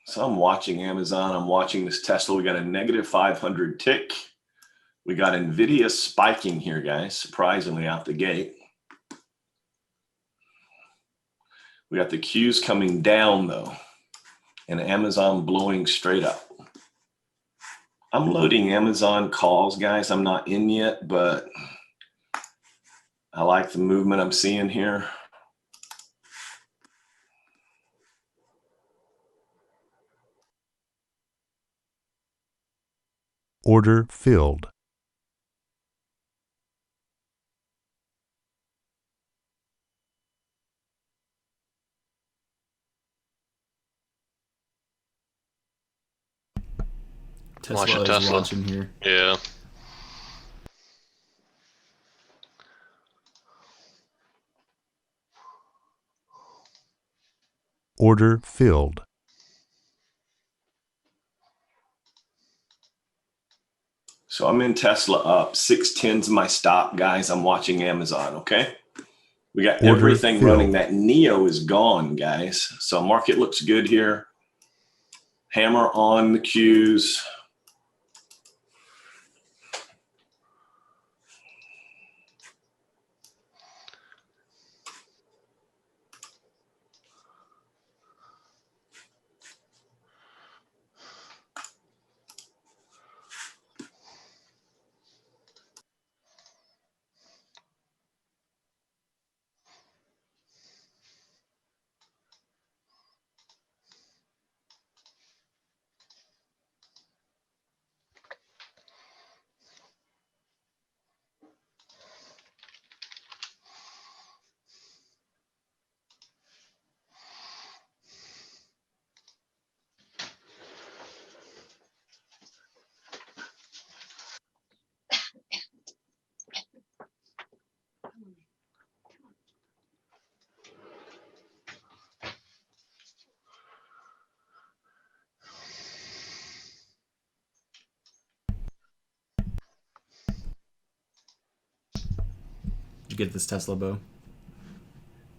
So I'm watching Amazon. I'm watching this Tesla. We got a negative 500 tick. We got NVIDIA spiking here, guys, surprisingly out the gate. We got the Qs coming down, though, and Amazon blowing straight up. I'm loading Amazon calls, guys. I'm not in yet, but I like the movement I'm seeing here. Order filled. Tesla is watching here. Yeah. Order filled. So I'm in Tesla up. 610's my stop, guys. I'm watching Amazon, okay? We got Order everything filled. running. That Neo is gone, guys. So market looks good here. Hammer on the Qs. You get this Tesla, Bo?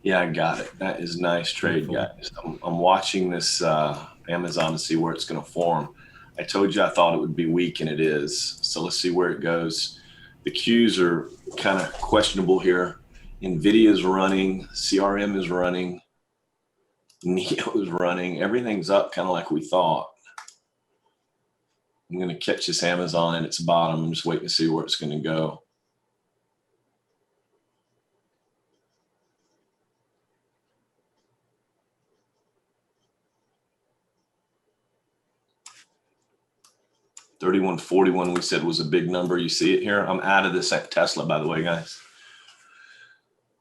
Yeah, I got it. That is nice trade, Beautiful. guys. I'm watching this Amazon to see where it's going to form. I told you I thought it would be weak, and it is. So let's see where it goes. The Qs are kind of questionable here. NVIDIA is running. CRM is running. Neo is running. Everything's up kind of like we thought. I'm going to catch this Amazon at its bottom. I'm just waiting to see where it's going to go. $31.41 we said was a big number. You see it here. I'm out of this Tesla, by the way, guys.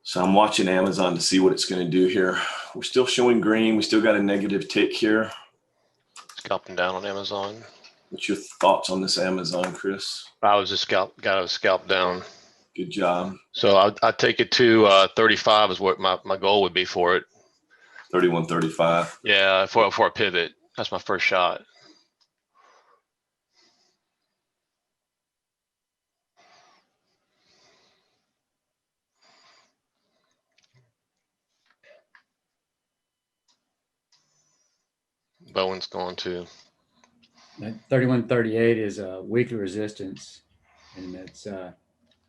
So I'm watching Amazon to see what it's going to do here. We're still showing green. We still got a negative tick here. Scalping down on Amazon. What's your thoughts on this Amazon, Chris? I was just got a scalp down. Good job. So I'd take it to 35 is what my goal would be for it. 31.35. Yeah, for a pivot. That's my first shot. Bowen's going to. That 31.38 is a weekly resistance, and it's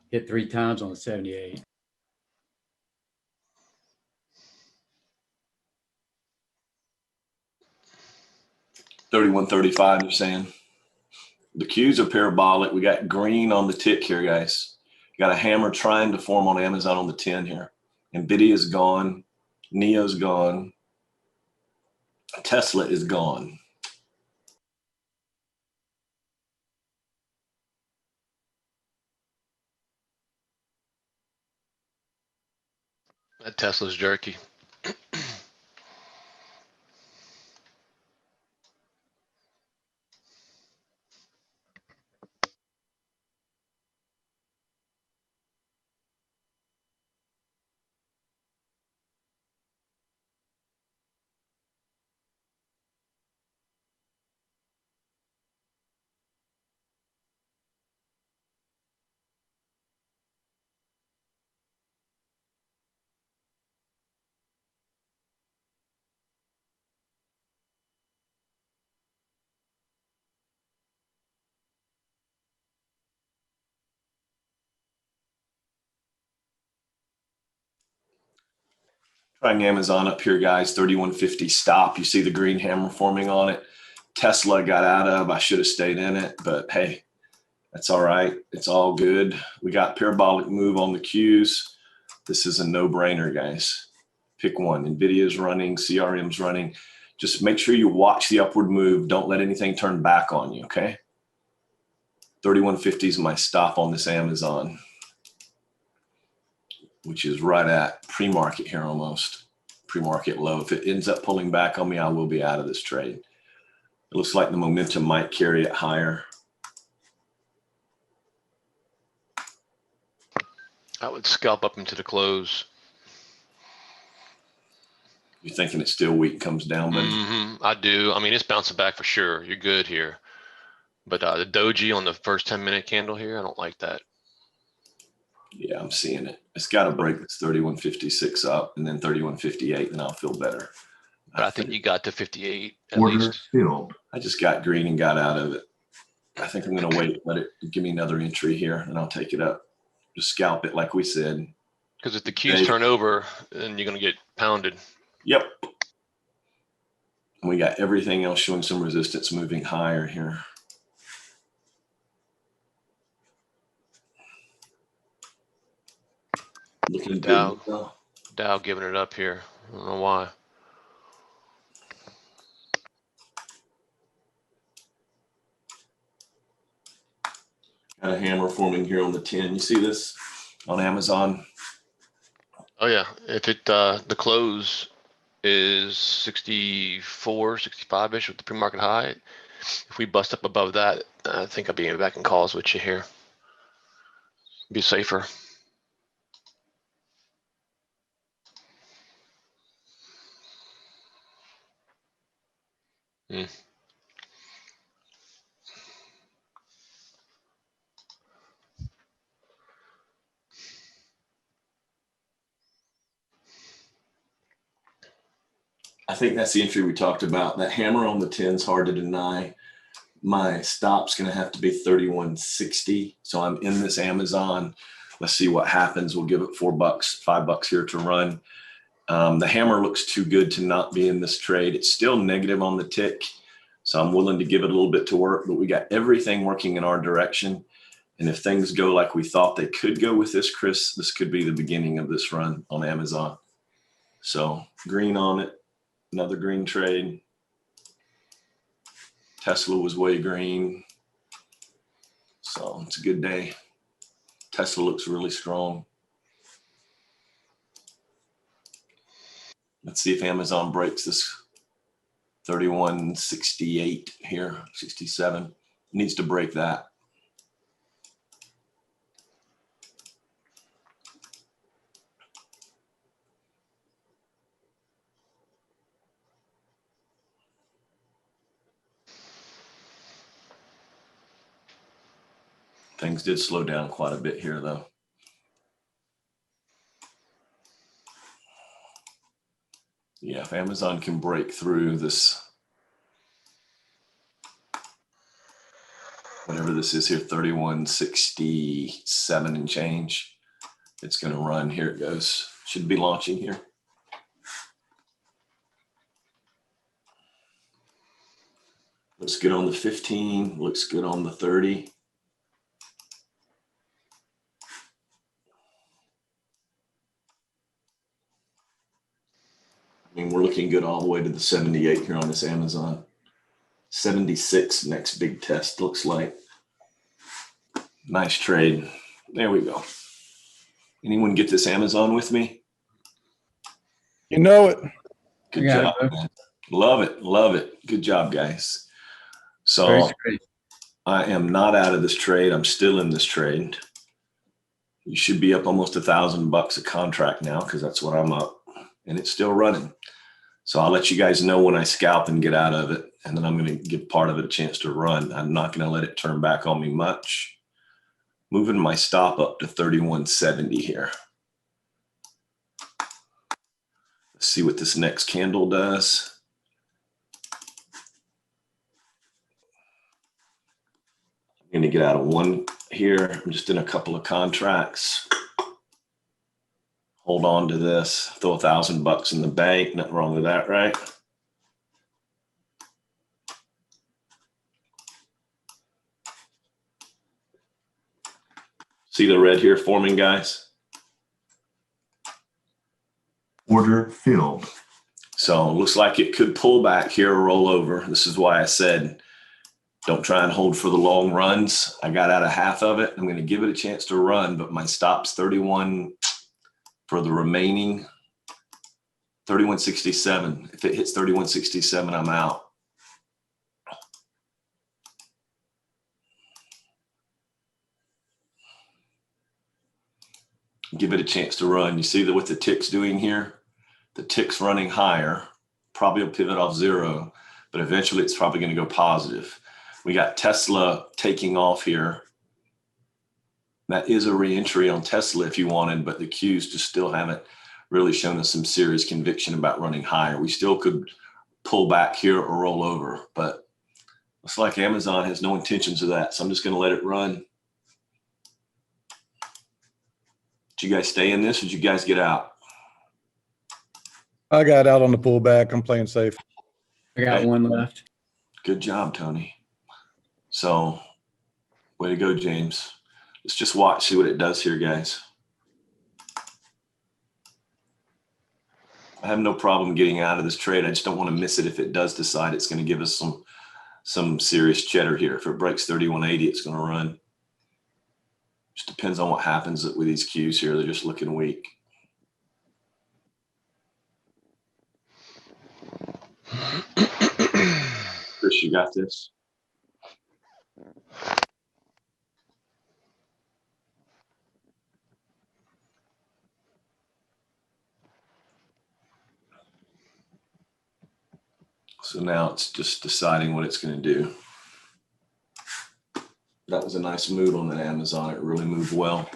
hit 3 times on the 78. $31.35, you're saying? The Qs are parabolic. We got green on the tick here, guys. Got a hammer trying to form on Amazon on the 10 here. NVIDIA's gone. Neo's gone. Tesla is gone. That Tesla's jerky. Trying Amazon up here, guys. 3150 stop. You see the green hammer forming on it. Tesla got out of. I should have stayed in it, but hey, that's all right. It's all good. We got parabolic move on the Qs. This is a no-brainer, guys. Pick one. NVIDIA's running, CRM's running. Just make sure you watch the upward move. Don't let anything turn back on you, okay? 3150 is my stop on this Amazon, which is right at pre-market here almost. Pre-market low. If it ends up pulling back on me, I will be out of this trade. It looks like the momentum might carry it higher. I would scalp up into the close. You're thinking it's still weak, comes down, but I do. I mean, it's bouncing back for sure. You're good here. But the doji on the first 10-minute candle here, I don't like that. yeah, I'm seeing it. It's got to break this 3156 up and then 3158, and I'll feel better. But I think you got to 58 at Order least. filled. I just got green and got out of it. I think I'm going to wait, let it give me another entry here, and I'll take it up. Just scalp it like we said. Because if the Qs turn over, then you're going to get pounded. Yep. And we got everything else showing some resistance moving higher here. Looking good. Dow giving it up here. I don't know why. Got a hammer forming here on the 10. You see this on Amazon? Oh yeah, if it the close is 64, 65-ish with the pre-market high, if we bust up above that, I think I'll be back in calls with you here. Be safer. I think that's the entry we talked about. That hammer on the 10 is hard to deny. My stop's going to have to be 3160. So I'm in this Amazon. Let's see what happens. We'll give it $4, $5 here to run. The hammer looks too good to not be in this trade. It's still negative on the tick. So I'm willing to give it a little bit to work, but we got everything working in our direction. And if things go like we thought they could go with this, Chris, this could be the beginning of this run on Amazon. So green on it. Another green trade. Tesla was way green. So it's a good day. Tesla looks really strong. Let's see if Amazon breaks this 3168 here, 67. It needs to break that. Things did slow down quite a bit here, though. Yeah, if Amazon can break through this, whatever this is here, 3167 and change, it's going to run. Here it goes. Should be launching here. Looks good on the 15. Looks good on the 30. I mean, we're looking good all the way to the 78 here on this Amazon. 76 next big test looks like. Nice trade. There we go. Anyone get this Amazon with me? You know it. Good I got job, it, man. Love it. Love it. Good job, guys. Very So straight. I am not out of this trade. I'm still in this trade. You should be up almost $1,000 a contract now because that's what I'm up, and it's still running. So I'll let you guys know when I scalp and get out of it, and then I'm going to give part of it a chance to run. I'm not going to let it turn back on me much. Moving my stop up to 3170 here. Let's see what this next candle does. I'm going to get out of one here. I'm just in a couple of contracts. hold on to this, throw $1,000 in the bank. Nothing wrong with that, right? See the red here forming, guys? Order filled. So it looks like it could pull back here or roll over. This is why I said, don't try and hold for the long runs. I got out of half of it. I'm going to give it a chance to run, but my stop's 31 for the remaining 31.67. If it hits 31.67, I'm out. Give it a chance to run. You see that what the tick's doing here? The tick's running higher, probably will pivot off zero, but eventually it's probably going to go positive. We got Tesla taking off here. That is a re-entry on Tesla if you wanted, but the Qs just still haven't really shown us some serious conviction about running higher. We still could pull back here or roll over, but looks like Amazon has no intentions of that. So I'm just going to let it run. Did you guys stay in this or did you guys get out? I got out on the pullback. I'm playing safe. I got Okay. one left. Good job, Tony. So way to go, James. Let's just watch, see what it does here, guys. I have no problem getting out of this trade. I just don't want to miss it if it does decide it's going to give us some serious cheddar here. If it breaks 31.80, it's going to run. Just depends on what happens with these Qs here. They're just looking weak. Chris, you got this? So now it's just deciding what it's going to do. That was a nice move on that Amazon. It really moved well.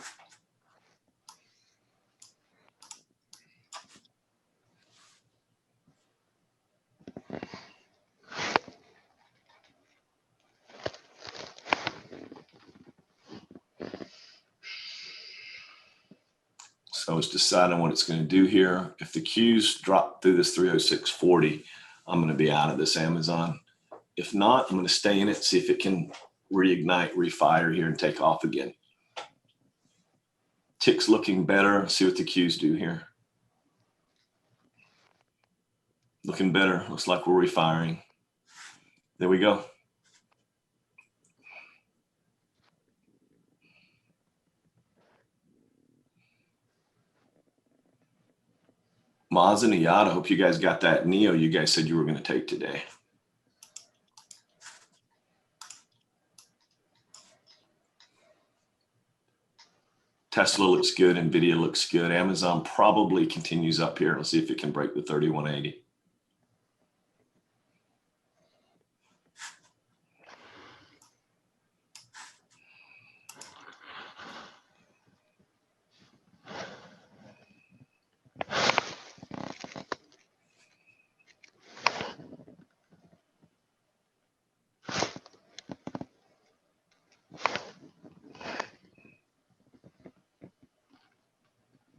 So it's deciding what it's going to do here. If the Qs drop through this 306.40, I'm going to be out of this Amazon. If not, I'm going to stay in it, see if it can reignite, refire here and take off again. Tick's looking better. See what the Qs do here. Looking better. Looks like we're refiring. There we go. Maz and Iyad, I hope you guys got that Neo you guys said you were going to take today. Tesla looks good. NVIDIA looks good. Amazon probably continues up here. Let's see if it can break the 31.80.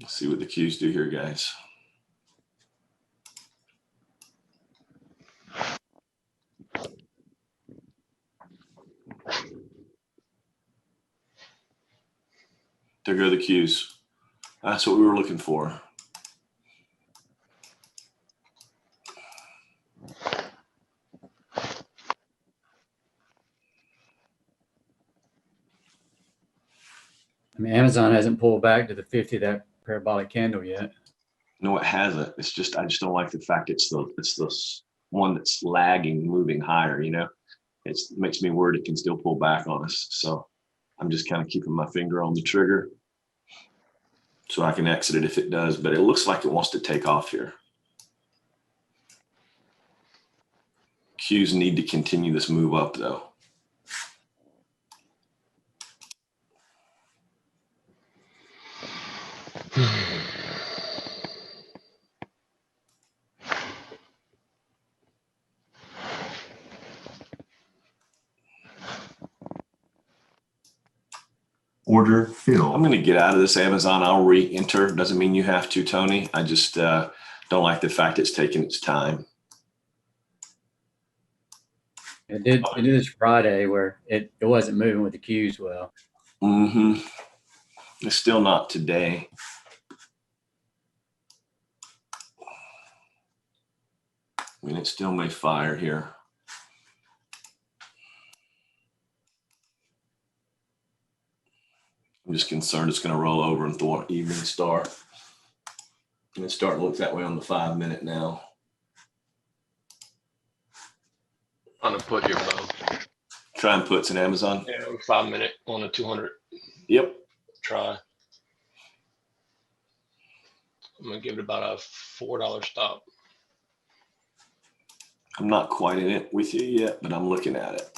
Let's see what the Qs do here, guys. There go the Qs. That's what we were looking for. I mean, Amazon hasn't pulled back to the 50, that parabolic candle yet. No, it hasn't. It's just, I just don't like the fact it's the one that's lagging, moving higher, you know? It makes me worried it can still pull back on us. So I'm just kind of keeping my finger on the trigger so I can exit it if it does, but it looks like it wants to take off here. Qs need to continue this move up though. Order I'm filled. going to get out of this Amazon. I'll re-enter. Doesn't mean you have to, Tony. I just don't like the fact it's taking its time. It did this Friday where it wasn't moving with the cues well. Mm-hmm. It's still not today. I mean, it still may fire here. I'm just concerned it's going to roll over and thwart evening star. And it's starting to look that way on the 5 minute now. On a put here, Bo. Try and puts in Amazon. Yeah, 5 minute on a 200. Yep. Try. I'm gonna give it about a $4 stop. I'm not quite in it with you yet, but I'm looking at it.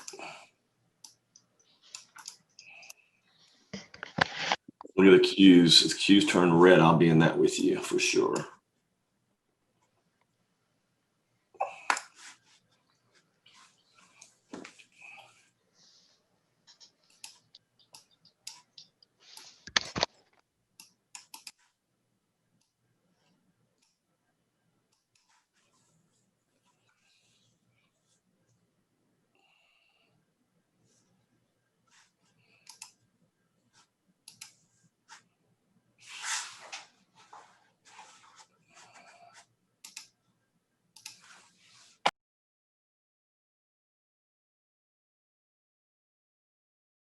Look at the cues. If the cues turn red, I'll be in that with you for sure.